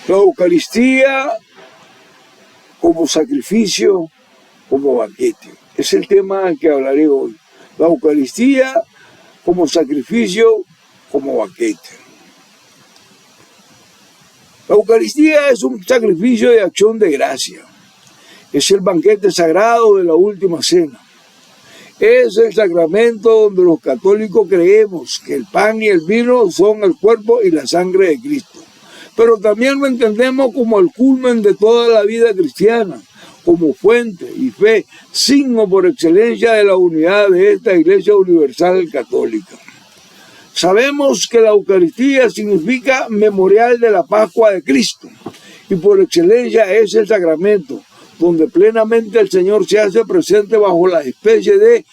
La Eucaristía como sacrificio, como banquete. Es el tema del que hablaré hoy. La Eucaristía como sacrificio, como banquete. La Eucaristía es un sacrificio de acción de gracia. Es el banquete sagrado de la última cena. Es el sacramento donde los católicos creemos que el pan y el vino son el cuerpo y la sangre de Cristo. Pero también lo entendemos como el culmen de toda la vida cristiana, como fuente y fe, signo por excelencia de la unidad de esta Iglesia Universal Católica. Sabemos que la Eucaristía significa memorial de la Pascua de Cristo y por excelencia es el sacramento donde plenamente el Señor se hace presente bajo la especie de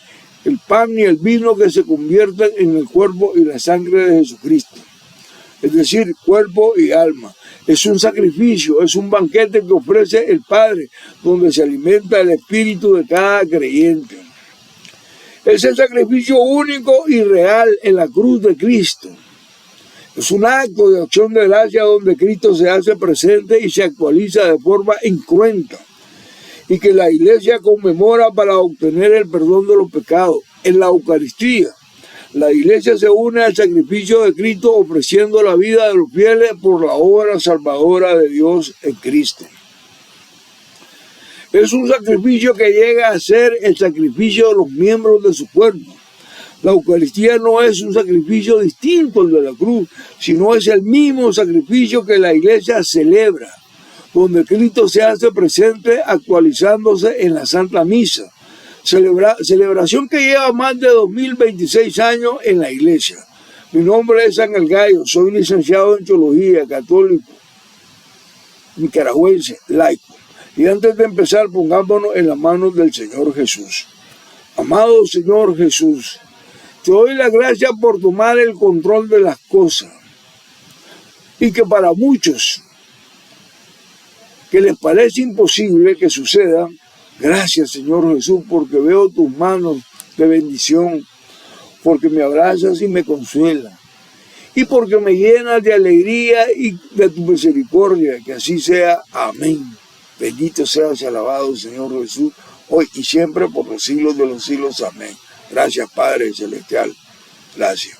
el pan y el vino que se convierten en el cuerpo y la sangre de Jesucristo. Es decir, cuerpo y alma. Es un sacrificio, es un banquete que ofrece el Padre, donde se alimenta el espíritu de cada creyente. Es el sacrificio único y real en la cruz de Cristo. Es un acto de acción de gracia donde Cristo se hace presente y se actualiza de forma incruenta y que la Iglesia conmemora para obtener el perdón de los pecados. En la Eucaristía, la Iglesia se une al sacrificio de Cristo ofreciendo la vida de los fieles por la obra salvadora de Dios en Cristo. Es un sacrificio que llega a ser el sacrificio de los miembros de su cuerpo. La Eucaristía no es un sacrificio distinto al de la cruz, sino es el mismo sacrificio que la Iglesia celebra, donde Cristo se hace presente actualizándose en la Santa Misa. Celebración que lleva más de 2026 años en la Iglesia. Mi nombre es Ángel Gallo, soy licenciado en Teología, católico, nicaragüense, laico. Y antes de empezar, pongámonos en las manos del Señor Jesús. Amado Señor Jesús, te doy las gracias por tomar el control de las cosas. Y que para muchos que les parece imposible que suceda, gracias Señor Jesús, porque veo tus manos de bendición, porque me abrazas y me consuelas, y porque me llenas de alegría y de tu misericordia, que así sea. Amén. Bendito seas y alabado, Señor Jesús, hoy y siempre por los siglos de los siglos. Amén. Gracias, Padre Celestial. Gracias.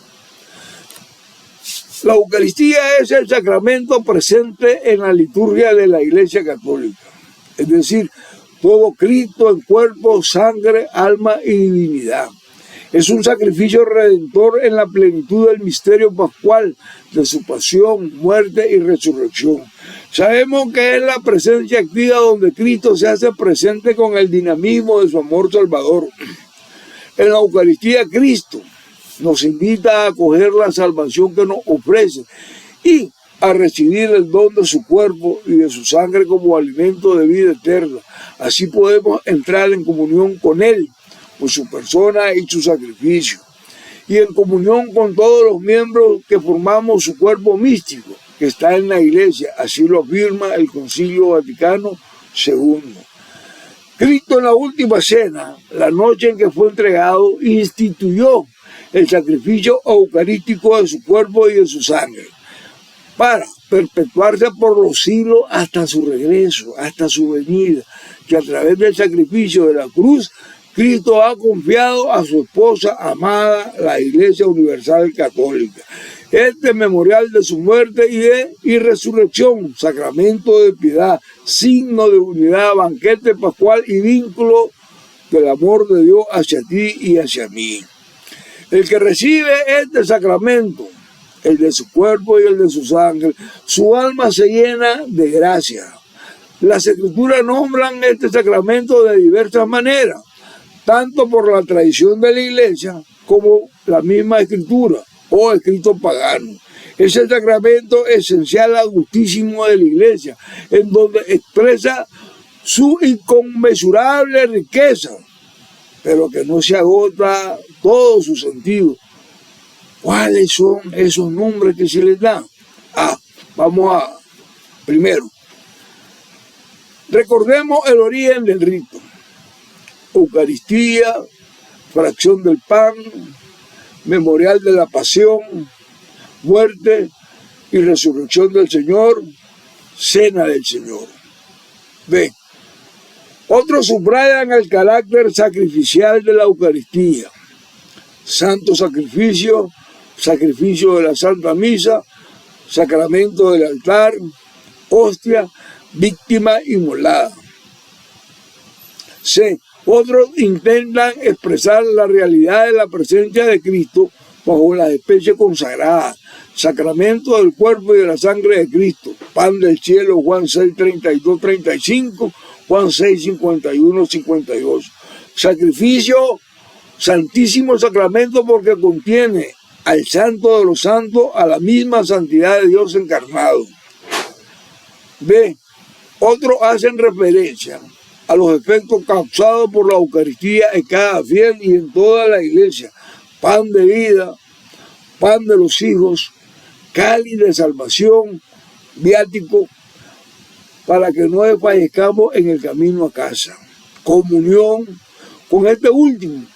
La Eucaristía es el sacramento presente en la liturgia de la Iglesia Católica. Es decir, todo Cristo en cuerpo, sangre, alma y divinidad. Es un sacrificio redentor en la plenitud del misterio pascual de su pasión, muerte y resurrección. Sabemos que es la presencia activa donde Cristo se hace presente con el dinamismo de su amor salvador. En la Eucaristía, Cristo nos invita a acoger la salvación que nos ofrece y a recibir el don de su cuerpo y de su sangre como alimento de vida eterna. Así podemos entrar en comunión con Él, por su persona y su sacrificio, y en comunión con todos los miembros que formamos su cuerpo místico, que está en la Iglesia. Así lo afirma el Concilio Vaticano II. Cristo en la última cena, la noche en que fue entregado, instituyó el sacrificio eucarístico de su cuerpo y de su sangre, para perpetuarse por los siglos hasta su regreso, hasta su venida, que a través del sacrificio de la cruz, Cristo ha confiado a su esposa amada, la Iglesia Universal Católica. Este memorial de su muerte y resurrección, sacramento de piedad, signo de unidad, banquete pascual y vínculo del amor de Dios hacia ti y hacia mí. El que recibe este sacramento, el de su cuerpo y el de su sangre, su alma se llena de gracia. Las Escrituras nombran este sacramento de diversas maneras, tanto por la tradición de la Iglesia como la misma Escritura o escritos paganos. Es el sacramento esencial augustísimo de la Iglesia, en donde expresa su inconmensurable riqueza, pero que no se agota todo su sentido. ¿Cuáles son esos nombres que se les dan? Primero, recordemos el origen del rito. Eucaristía, fracción del pan, memorial de la pasión, muerte y resurrección del Señor, cena del Señor. B. Otros subrayan el carácter sacrificial de la Eucaristía. Santo sacrificio, sacrificio de la Santa Misa, sacramento del altar, hostia, víctima inmolada. C. Otros intentan expresar la realidad de la presencia de Cristo bajo las especies consagradas, sacramento del cuerpo y de la sangre de Cristo, pan del cielo, Juan 6, 32, 35, Juan 6, 51, 52. Sacrificio, santísimo sacramento, porque contiene al santo de los santos, a la misma santidad de Dios encarnado. B. Otros hacen referencia a los efectos causados por la Eucaristía en cada fiel y en toda la iglesia. Pan de vida, pan de los hijos, cáliz de salvación, viático, para que no desfallezcamos en el camino a casa. Comunión con este último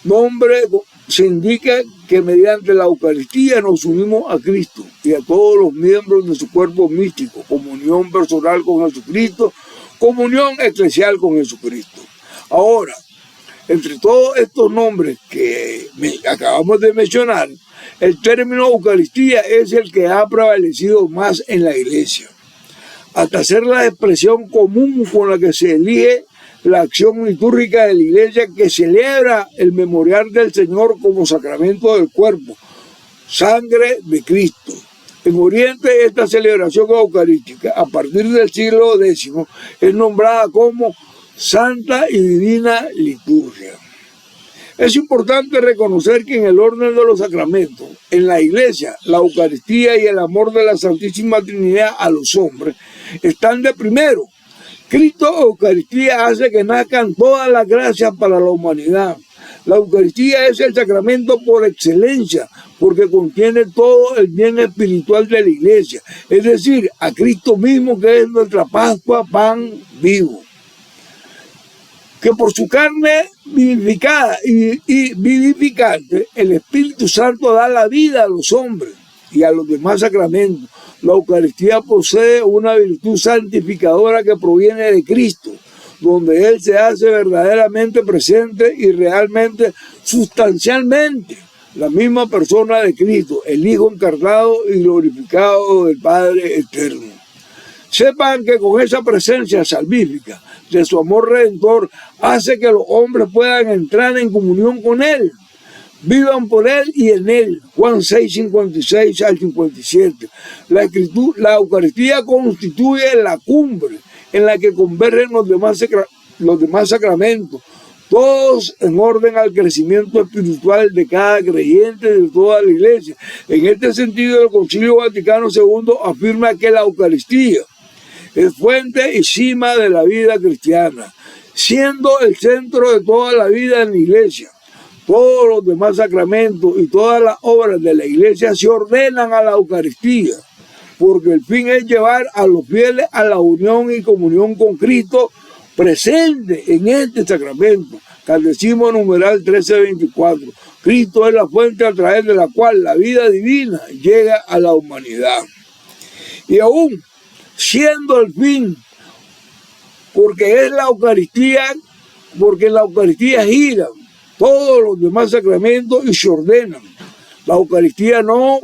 nombre se indica que mediante la Eucaristía nos unimos a Cristo y a todos los miembros de su cuerpo místico. Comunión personal con Jesucristo, comunión eclesial con Jesucristo. Ahora, entre todos estos nombres que acabamos de mencionar, el término Eucaristía es el que ha prevalecido más en la Iglesia, hasta ser la expresión común con la que se elige la acción litúrgica de la Iglesia, que celebra el memorial del Señor como sacramento del cuerpo, sangre de Cristo. En Oriente, esta celebración eucarística, a partir del siglo X, es nombrada como Santa y Divina Liturgia. Es importante reconocer que en el orden de los sacramentos, en la Iglesia, la Eucaristía y el amor de la Santísima Trinidad a los hombres están de primero. Cristo Eucaristía hace que nazcan todas las gracias para la humanidad. La Eucaristía es el sacramento por excelencia, porque contiene todo el bien espiritual de la Iglesia, es decir, a Cristo mismo, que es nuestra Pascua, pan vivo, que por su carne vivificada y vivificante, el Espíritu Santo da la vida a los hombres y a los demás sacramentos. La Eucaristía posee una virtud santificadora que proviene de Cristo, donde Él se hace verdaderamente presente y realmente, sustancialmente, la misma persona de Cristo, el Hijo encarnado y glorificado del Padre eterno. Sepan que con esa presencia salvífica de su amor redentor hace que los hombres puedan entrar en comunión con Él, vivan por Él y en Él. Juan 6, 56 al 57. La Eucaristía constituye la cumbre en la que convergen los demás sacramentos, todos en orden al crecimiento espiritual de cada creyente de toda la Iglesia. En este sentido, el Concilio Vaticano II afirma que la Eucaristía es fuente y cima de la vida cristiana, siendo el centro de toda la vida en la Iglesia. Todos los demás sacramentos y todas las obras de la Iglesia se ordenan a la Eucaristía, porque el fin es llevar a los fieles a la unión y comunión con Cristo presente en este sacramento. Catecismo numeral 1324. Cristo es la fuente a través de la cual la vida divina llega a la humanidad. Y aún siendo el fin, porque es la Eucaristía, porque en la Eucaristía giran todos los demás sacramentos y se ordenan. La Eucaristía no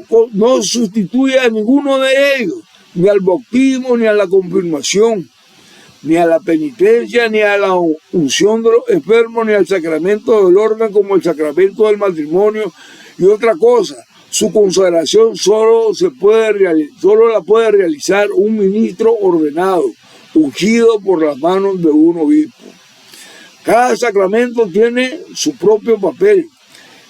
sustituye a ninguno de ellos, ni al bautismo, ni a la confirmación, ni a la penitencia, ni a la unción de los enfermos, ni al sacramento del orden como el sacramento del matrimonio. Y otra cosa, su consagración solo la puede realizar un ministro ordenado, ungido por las manos de un obispo. Cada sacramento tiene su propio papel.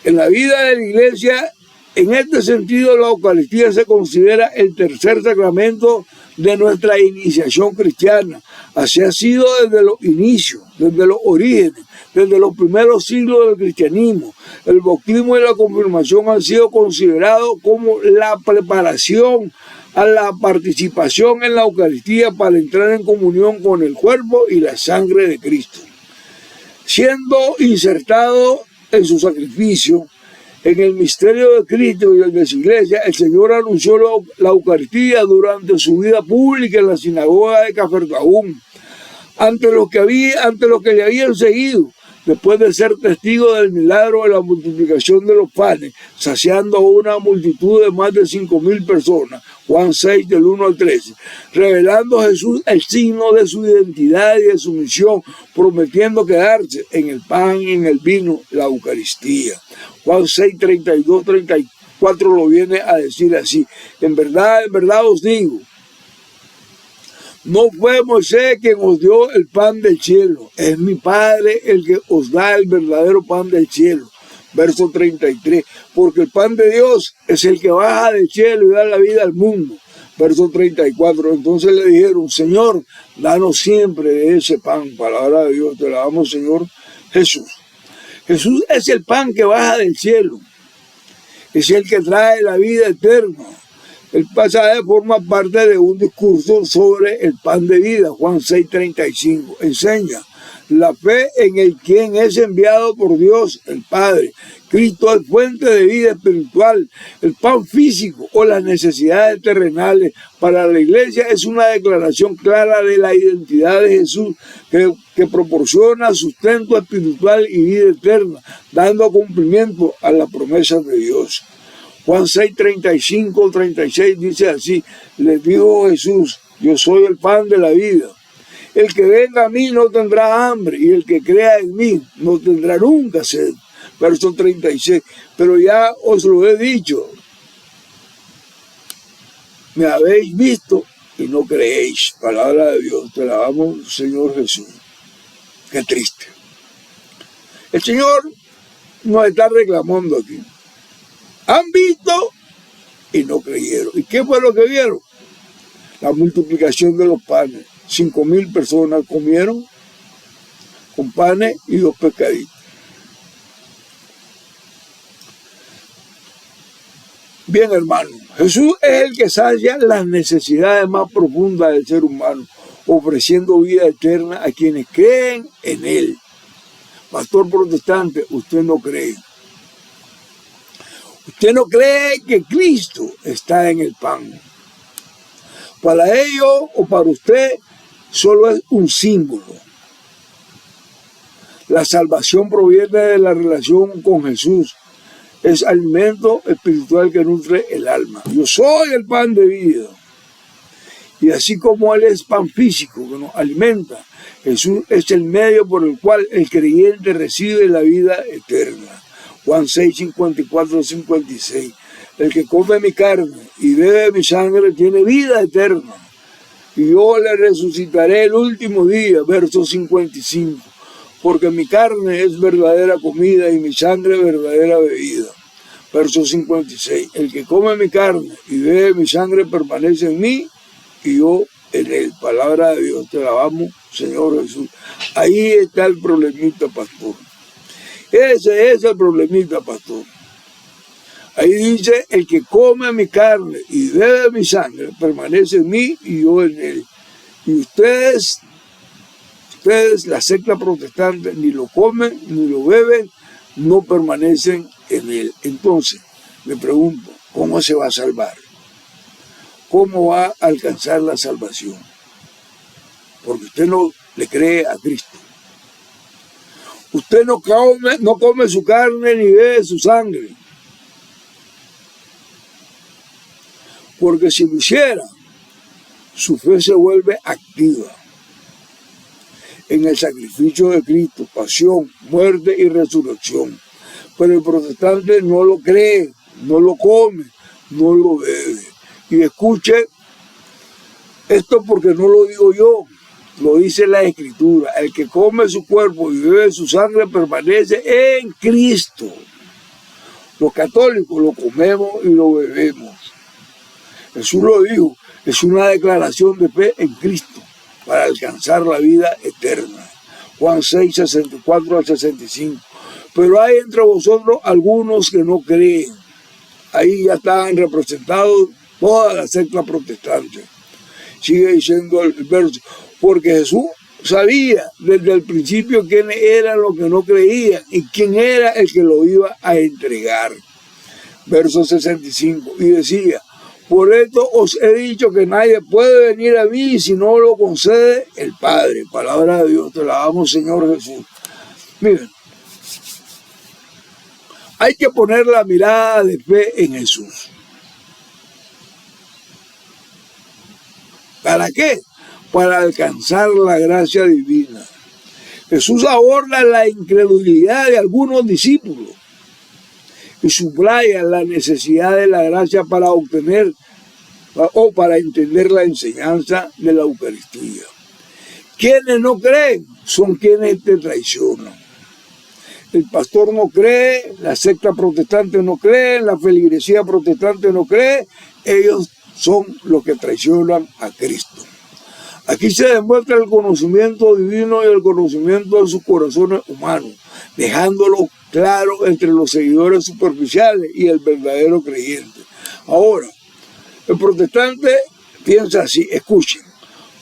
En la vida de la Iglesia, en este sentido, la Eucaristía se considera el tercer sacramento de nuestra iniciación cristiana. Así ha sido desde los inicios, desde los orígenes, desde los primeros siglos del cristianismo. El bautismo y la confirmación han sido considerados como la preparación a la participación en la Eucaristía para entrar en comunión con el cuerpo y la sangre de Cristo. Siendo insertado en su sacrificio, En el misterio de Cristo y el de su iglesia, el Señor anunció la Eucaristía durante su vida pública en la sinagoga de Cafarnaúm, ante los que le habían seguido, después de ser testigo del milagro de la multiplicación de los panes, saciando a una multitud de más de 5,000 personas, Juan 6, del 1 al 13, revelando a Jesús el signo de su identidad y de su misión, prometiendo quedarse en el pan y en el vino, la Eucaristía. Juan 6, 32, 34 lo viene a decir así: en verdad os digo, no fue Moisés quien os dio el pan del cielo, es mi Padre el que os da el verdadero pan del cielo. Verso 33, porque el pan de Dios es el que baja del cielo y da la vida al mundo. Verso 34, entonces le dijeron: Señor, danos siempre de ese pan. Palabra de Dios, te la damos, Señor Jesús. Jesús es el pan que baja del cielo, es el que trae la vida eterna. El pasaje forma parte de un discurso sobre el pan de vida. Juan 6:35 enseña la fe en el quien es enviado por Dios el Padre. Cristo es fuente de vida espiritual. El pan físico o las necesidades terrenales para la iglesia es una declaración clara de la identidad de Jesús que proporciona sustento espiritual y vida eterna, dando cumplimiento a las promesas de Dios. Juan 6:35, 36 dice así: les dijo Jesús, yo soy el pan de la vida. El que venga a mí no tendrá hambre, y el que crea en mí no tendrá nunca sed. Verso 36, pero ya os lo he dicho, me habéis visto y no creéis. Palabra de Dios, te la damos, Señor Jesús. Qué triste. El Señor nos está reclamando aquí. Han visto y no creyeron. ¿Y qué fue lo que vieron? La multiplicación de los panes. 5,000 personas comieron con panes y 2 pescaditos. Bien, hermano, Jesús es el que sacia las necesidades más profundas del ser humano, ofreciendo vida eterna a quienes creen en Él. Pastor protestante, usted no cree. Usted no cree que Cristo está en el pan. Para ello o para usted solo es un símbolo. La salvación proviene de la relación con Jesús. Es alimento espiritual que nutre el alma. Yo soy el pan de vida. Y así como Él es pan físico que nos alimenta, Jesús es el medio por el cual el creyente recibe la vida eterna. Juan 6, 54, 56. El que come mi carne y bebe mi sangre tiene vida eterna, y yo le resucitaré el último día. Verso 55. Porque mi carne es verdadera comida y mi sangre verdadera bebida. Verso 56. El que come mi carne y bebe mi sangre permanece en mí y yo en él. Palabra de Dios, te alabamos, Señor Jesús. Ahí está el problemita, pastor. Ese es el problemita, pastor. Ahí dice: el que come mi carne y bebe mi sangre permanece en mí y yo en él. Y ustedes, la secta protestante, ni lo comen ni lo beben, no permanecen en él. Entonces, me pregunto, ¿cómo se va a salvar? ¿Cómo va a alcanzar la salvación? Porque usted no le cree a Cristo. Usted no come su carne ni bebe su sangre. Porque si lo hiciera, su fe se vuelve activa en el sacrificio de Cristo, pasión, muerte y resurrección. Pero el protestante no lo cree, no lo come, no lo bebe. Y escuche esto, porque no lo digo yo, lo dice la Escritura: el que come su cuerpo y bebe su sangre permanece en Cristo. Los católicos lo comemos y lo bebemos. Jesús lo dijo, es una declaración de fe en Cristo para alcanzar la vida eterna. Juan 6, 64 al 65. Pero hay entre vosotros algunos que no creen. Ahí ya están representados toda la secta protestante. Sigue diciendo el verso: porque Jesús sabía desde el principio quiénes eran los que no creían y quién era el que lo iba a entregar. verso 65, y decía: por esto os he dicho que nadie puede venir a mí si no lo concede el Padre. Palabra de Dios, te la damos, Señor Jesús. Miren, hay que poner la mirada de fe en Jesús. ¿Para qué? Para alcanzar la gracia divina. Jesús aborda la incredulidad de algunos discípulos y subraya la necesidad de la gracia para obtener o para entender la enseñanza de la Eucaristía. Quienes no creen son quienes te traicionan. El pastor no cree, la secta protestante no cree, la feligresía protestante no cree, ellos son los que traicionan a Cristo. Aquí se demuestra el conocimiento divino y el conocimiento de sus corazones humanos, dejándolo claro entre los seguidores superficiales y el verdadero creyente. Ahora, el protestante piensa así: escuchen,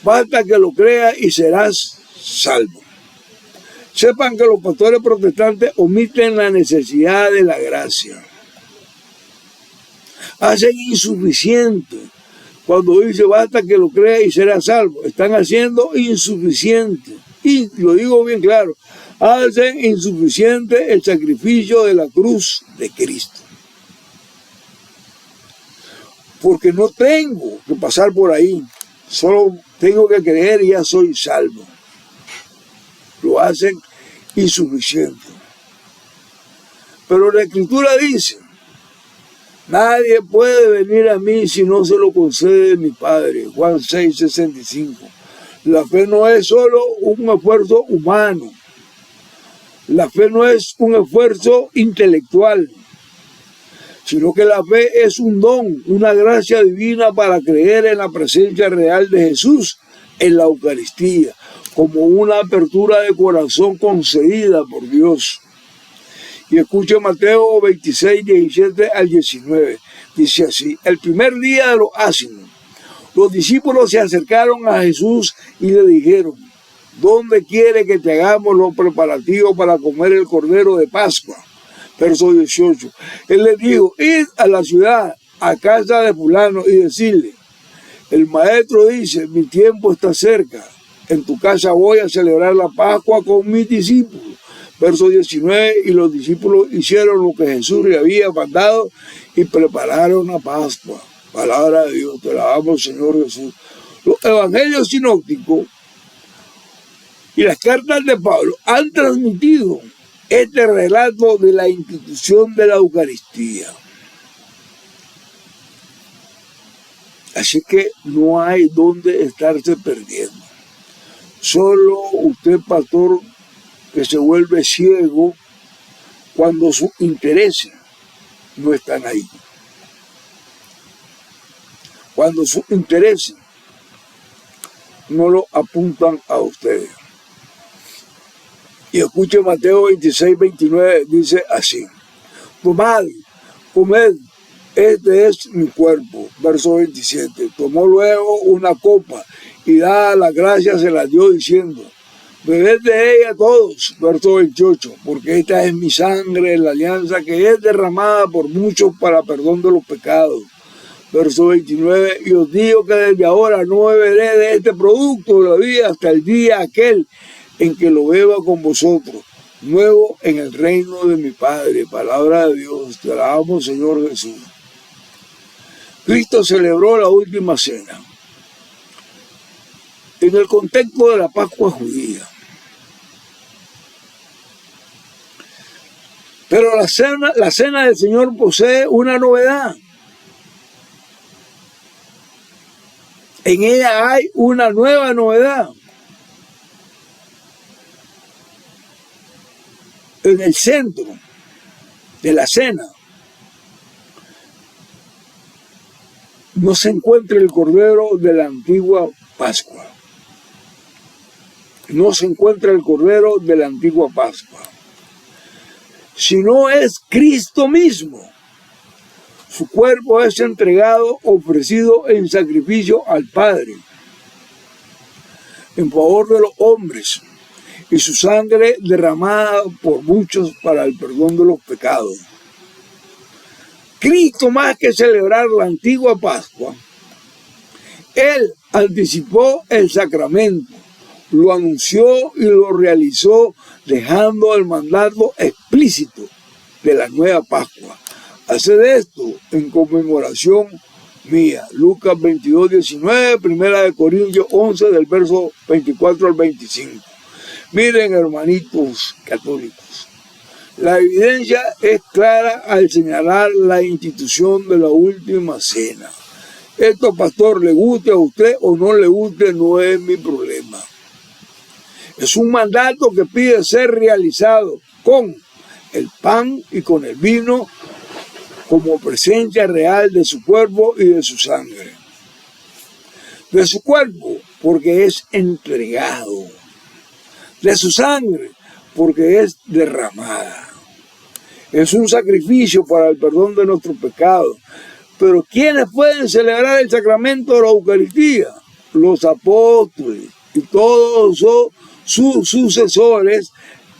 basta que lo creas y serás salvo. Sepan que los pastores protestantes omiten la necesidad de la gracia. Hacen insuficiente. Cuando dice basta que lo creas y serás salvo, están haciendo insuficiente. Y lo digo bien claro, hacen insuficiente el sacrificio de la cruz de Cristo. Porque no tengo que pasar por ahí, solo tengo que creer y ya soy salvo. Lo hacen insuficiente. Pero la Escritura dice: nadie puede venir a mí si no se lo concede mi Padre. Juan 6:65. La fe no es solo un esfuerzo humano. La fe no es un esfuerzo intelectual, sino que la fe es un don, una gracia divina para creer en la presencia real de Jesús en la Eucaristía, como una apertura de corazón concedida por Dios. Y escuche Mateo 26, 17 al 19. Dice así: el primer día de los ácimos, los discípulos se acercaron a Jesús y le dijeron: ¿dónde quiere que te hagamos los preparativos para comer el cordero de Pascua? Verso 18. Él les dijo: id a la ciudad, a casa de fulano, y decirle: el maestro dice, mi tiempo está cerca. En tu casa voy a celebrar la Pascua con mis discípulos. Verso 19, y los discípulos hicieron lo que Jesús le había mandado y prepararon la Pascua. Palabra de Dios, te la damos, Señor Jesús. Los evangelios sinópticos y las cartas de Pablo han transmitido este relato de la institución de la Eucaristía. Así que no hay donde estarse perdiendo. Solo usted, pastor, que se vuelve ciego cuando sus intereses no están ahí. Cuando sus intereses no lo apuntan a ustedes. Y escuche Mateo 26, 29, dice así: tomad, comed, este es mi cuerpo. Verso 27, tomó luego una copa y dada las gracias se la dio diciendo: bebed de ella todos. Verso 28, porque esta es mi sangre de la alianza que es derramada por muchos para perdón de los pecados. Verso 29, y os digo que desde ahora no beberé de este producto de la vida hasta el día aquel en que lo beba con vosotros, nuevo en el reino de mi Padre. Palabra de Dios, te alabamos, Señor Jesús. Cristo celebró la última cena en el contexto de la Pascua judía. Pero la cena del Señor posee una novedad. En ella hay una nueva novedad. En el centro de la cena no se encuentra el cordero de la antigua Pascua. No se encuentra el cordero de la antigua Pascua, sino es Cristo mismo. Su cuerpo es entregado, ofrecido en sacrificio al Padre, en favor de los hombres, y su sangre derramada por muchos para el perdón de los pecados. Cristo, más que celebrar la antigua Pascua, Él anticipó el sacramento, lo anunció y lo realizó, dejando el mandato explícito de la nueva Pascua. Haced esto en conmemoración mía. Lucas 22, 19, 1 Corintios 11, del verso 24 al 25. Miren, hermanitos católicos, la evidencia es clara al señalar la institución de la última cena. Esto, pastor, le guste a usted o no le guste, no es mi problema. Es un mandato que pide ser realizado con el pan y con el vino como presencia real de su cuerpo y de su sangre. De su cuerpo, porque es entregado. De su sangre, porque es derramada. Es un sacrificio para el perdón de nuestros pecados. Pero ¿quiénes pueden celebrar el sacramento de la Eucaristía? Los apóstoles y todos sus sucesores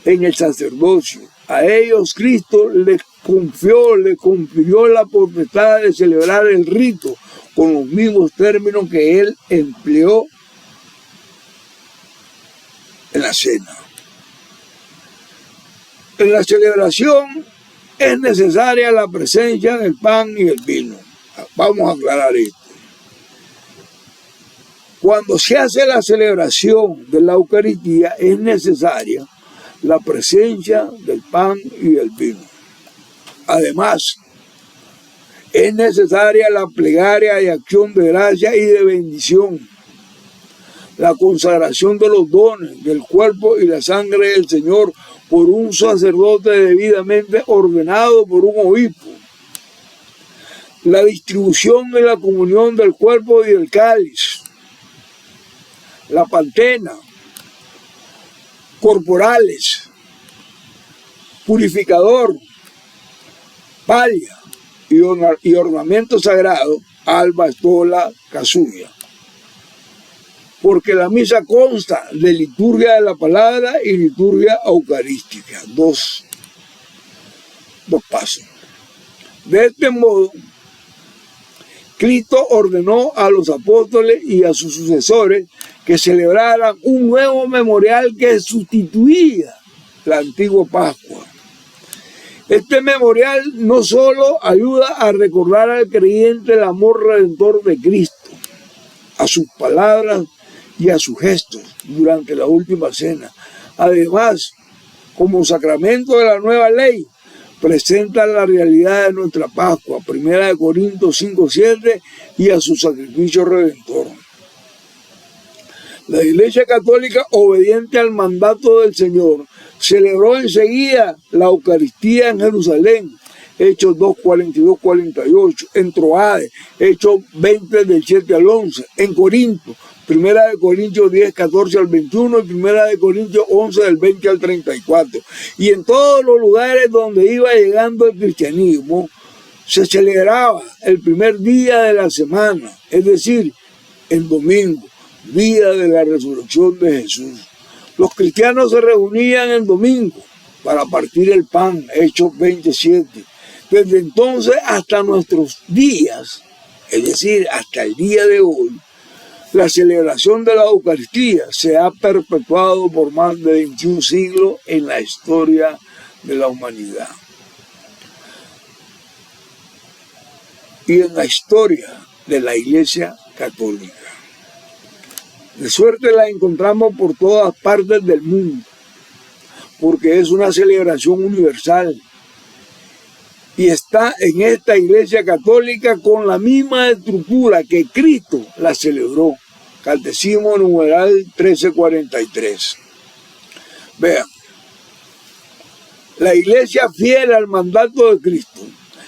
en el sacerdocio. A ellos Cristo les confirió la potestad de celebrar el rito con los mismos términos que Él empleó en la cena. En la celebración es necesaria la presencia del pan y el vino. Vamos a aclarar esto. Cuando se hace la celebración de la Eucaristía es necesaria la presencia del pan y del vino. Además, es necesaria la plegaria y acción de gracia y de bendición, la consagración de los dones del cuerpo y la sangre del Señor por un sacerdote debidamente ordenado por un obispo, la distribución de la comunión del cuerpo y del cáliz, la pantena, corporales, purificador, palia y ornamento sagrado, alba, estola, casulla. Porque la misa consta de liturgia de la palabra y liturgia eucarística. Dos pasos. De este modo, Cristo ordenó a los apóstoles y a sus sucesores que celebraran un nuevo memorial que sustituía la antigua Pascua. Este memorial no solo ayuda a recordar al creyente el amor redentor de Cristo, a sus palabras y a sus gestos durante la última cena. Además, como sacramento de la nueva ley, presenta la realidad de nuestra Pascua, 1 Corintios 5:7, y a su sacrificio redentor. La Iglesia Católica, obediente al mandato del Señor, celebró enseguida la Eucaristía en Jerusalén, Hechos 2, 42, 48, en Troade, Hechos 20, del 7 al 11, en Corinto, 1 Corintios 10, 14 al 21 y 1 Corintios 11, del 20 al 34. Y en todos los lugares donde iba llegando el cristianismo, se celebraba el primer día de la semana, es decir, el domingo, día de la resurrección de Jesús. Los cristianos se reunían el domingo para partir el pan, Hechos 27. Desde entonces hasta nuestros días, es decir, hasta el día de hoy, la celebración de la Eucaristía se ha perpetuado por más de 21 siglos en la historia de la humanidad. Y en la historia de la Iglesia Católica. De suerte la encontramos por todas partes del mundo, porque es una celebración universal. Y está en esta Iglesia Católica con la misma estructura que Cristo la celebró. Catecismo numeral 1343. Vean, la Iglesia fiel al mandato de Cristo,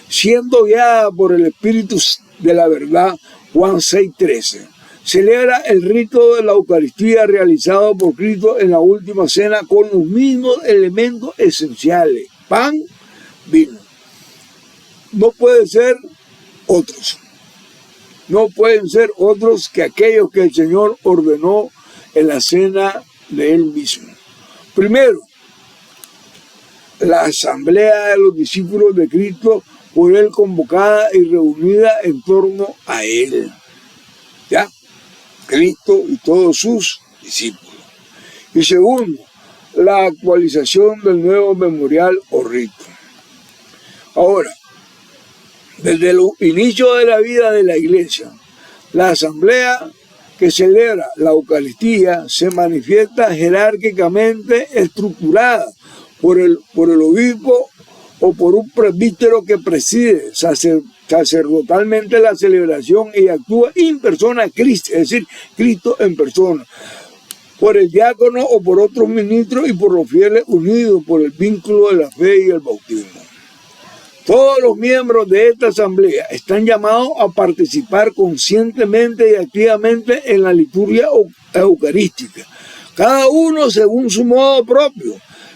siendo guiada por el Espíritu de la verdad, Juan 6:13, celebra el rito de la Eucaristía realizado por Cristo en la última cena con los mismos elementos esenciales, pan, vino. No pueden ser otros. No pueden ser otros que aquellos que el Señor ordenó en la cena de Él mismo. Primero, la asamblea de los discípulos de Cristo por él convocada y reunida en torno a él. ¿Ya? Cristo y todos sus discípulos. Y segundo, la actualización del nuevo memorial o rito. Ahora, desde el inicio de la vida de la iglesia, la asamblea que celebra la Eucaristía se manifiesta jerárquicamente estructurada por el obispo o por un presbítero que preside sacerdotalmente la celebración y actúa in persona Christi, es decir, Cristo en persona, por el diácono o por otros ministros y por los fieles unidos por el vínculo de la fe y el bautismo. Todos los miembros de esta asamblea están llamados a participar conscientemente y activamente en la liturgia eucarística, cada uno según su modo propio,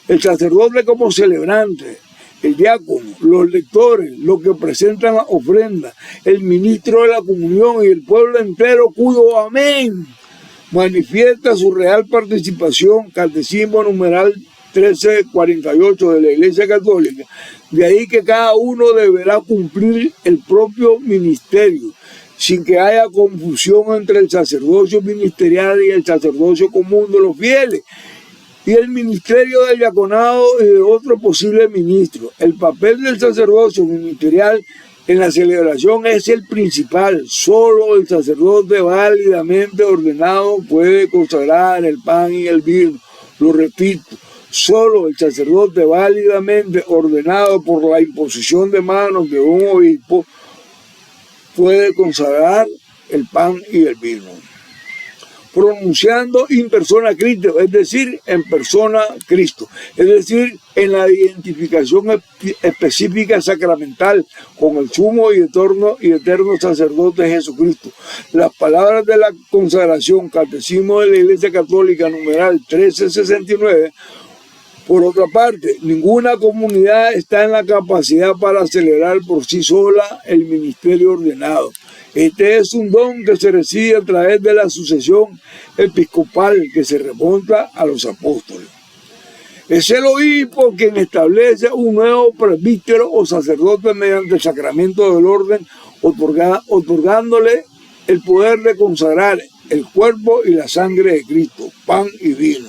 el sacerdote como celebrante, el diácono, los lectores, los que presentan la ofrenda, el ministro de la comunión y el pueblo entero cuyo amén manifiesta su real participación. Catecismo numeral 1348 de la Iglesia Católica. De ahí que cada uno deberá cumplir el propio ministerio, sin que haya confusión entre el sacerdocio ministerial y el sacerdocio común de los fieles, y el ministerio del diaconado y de otro posible ministro. El papel del sacerdocio ministerial en la celebración es el principal. Solo el sacerdote válidamente ordenado puede consagrar el pan y el vino. Lo repito, solo el sacerdote válidamente ordenado por la imposición de manos de un obispo puede consagrar el pan y el vino, pronunciando in persona Cristo, es decir, en persona Cristo, es decir, en la identificación específica sacramental con el sumo y eterno sacerdote Jesucristo. Las palabras de la consagración, Catecismo de la Iglesia Católica, numeral 1369, por otra parte, ninguna comunidad está en la capacidad para celebrar por sí sola el ministerio ordenado. Este es un don que se recibe a través de la sucesión episcopal que se remonta a los apóstoles. Es el obispo quien establece un nuevo presbítero o sacerdote mediante el sacramento del orden, otorgándole el poder de consagrar el cuerpo y la sangre de Cristo, pan y vino.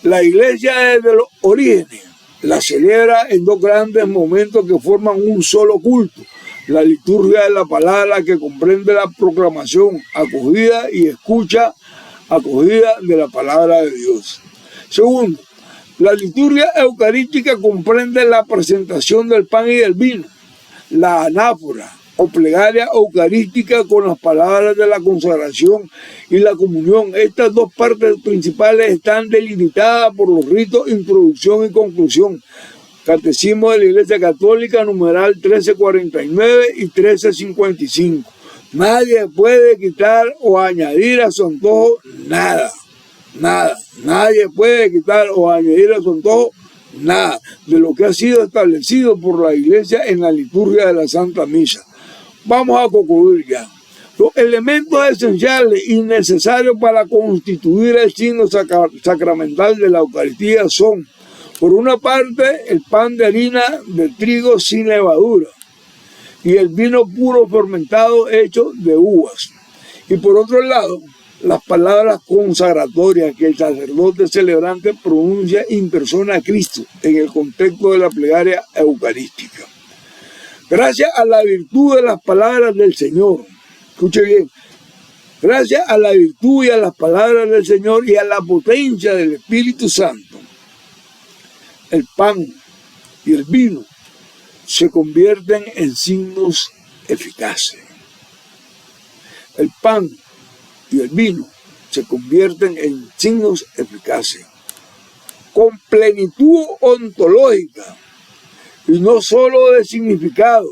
La iglesia desde los orígenes la celebra en dos grandes momentos que forman un solo culto: la liturgia de la palabra, que comprende la proclamación, acogida y escucha, acogida de la palabra de Dios. Segundo, la liturgia eucarística comprende la presentación del pan y del vino, la anáfora o plegaria eucarística con las palabras de la consagración y la comunión. Estas dos partes principales están delimitadas por los ritos introducción y conclusión. Catecismo de la Iglesia Católica, numeral 1349 y 1355. Nadie puede quitar o añadir a su antojo nada. Nadie puede quitar o añadir a su antojo nada de lo que ha sido establecido por la Iglesia en la liturgia de la Santa Misa. Vamos a concluir ya. Los elementos esenciales y necesarios para constituir el signo sacramental de la Eucaristía son: por una parte, el pan de harina de trigo sin levadura y el vino puro fermentado hecho de uvas. Y por otro lado, las palabras consagratorias que el sacerdote celebrante pronuncia in persona a Cristo en el contexto de la plegaria eucarística. Gracias a la virtud de las palabras del Señor, escuche bien, gracias a la virtud y a las palabras del Señor y a la potencia del Espíritu Santo, el pan y el vino se convierten en signos eficaces. El pan y el vino se convierten en signos eficaces, con plenitud ontológica y no solo de significado,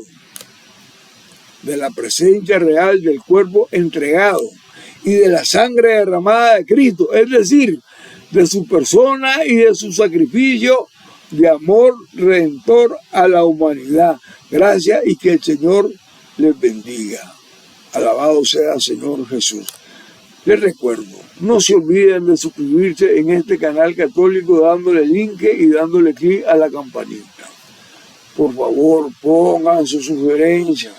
de la presencia real del cuerpo entregado y de la sangre derramada de Cristo, es decir, de su persona y de su sacrificio de amor redentor a la humanidad. Gracias y que el Señor les bendiga. Alabado sea el Señor Jesús. Les recuerdo, no se olviden de suscribirse en este canal católico dándole link y dándole clic a la campanita. por favor, pongan sus sugerencias,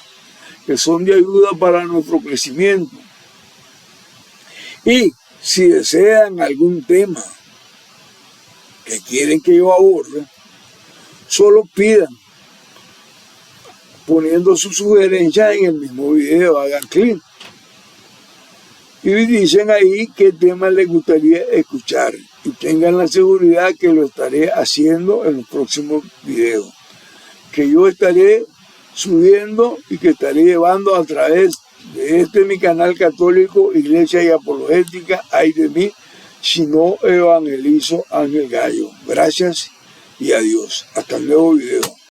que son de ayuda para nuestro crecimiento. Y si desean algún tema que quieren que yo aborde, solo pidan, poniendo sus sugerencias en el mismo video, hagan clic. Y dicen ahí qué tema les gustaría escuchar. Y tengan la seguridad que lo estaré haciendo en los próximos videos. Que yo estaré subiendo y que estaré llevando a través de mi canal católico, Iglesia y Apologética. Ay de mí, si no evangelizo Ángel Gallo. Gracias y adiós. Hasta el nuevo video.